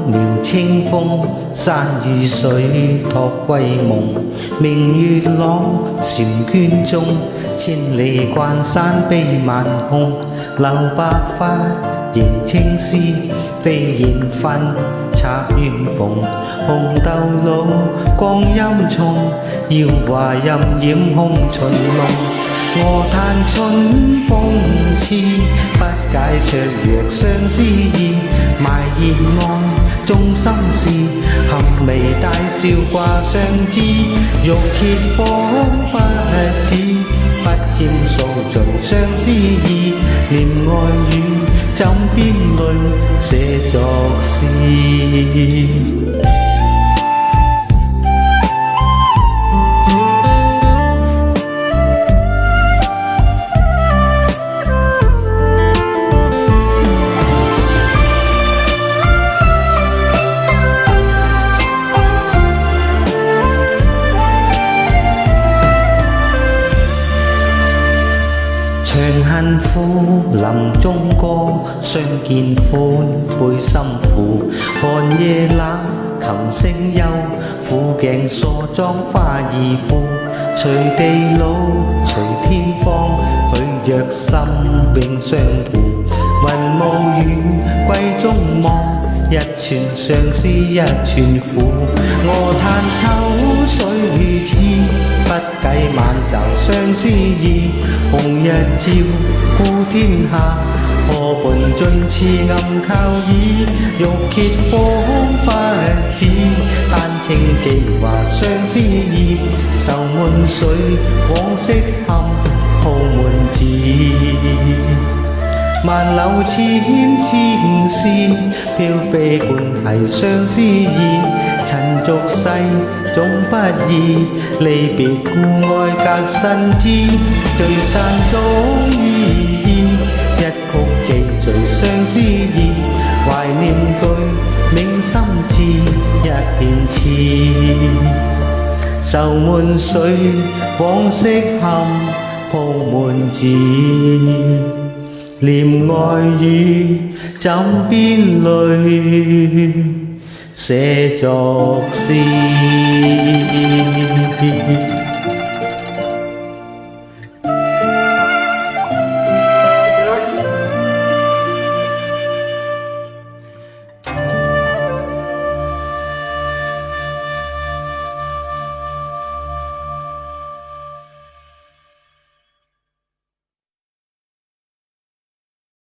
描清風，山與水託歸夢。明月朗，嬋娟中，千里關山悲萬紅。留白髮仍青絲，飛燕分插鸳縫。紅豆露，光陰重，耀華荏染紅唇濃。我嘆春風痴，不解雀躍相思意。埋葉案，中心事，含眉帶笑掛相知。玉歇芳不止，不厭訴盡相思意。念愛語，枕邊淚，寫作詩。長恨苦，林中歌，相見歡，背心苦。寒夜冷，琴聲幽，苦鏡鎖妝花易腐。隨地老，隨天荒，許約心永相顧。雲霧遠，閨中望，一寸相思一寸苦。我嘆秋水痴，不計晚驟相思意。紅日照，顧天下，河畔盡似暗靠倚。玉歇芳不止，丹青寄華相思意。愁悶水，往昔堪鋪滿紙。萬柳千千絲，飄飛冠繫相思意。塵俗世總不易，離別故愛隔新枝。聚散總依依，一曲寄隨相思意。懷念句，銘心志，一片痴。愁悶水，往昔堪鋪滿紙。念愛語，枕邊淚，寫作詩。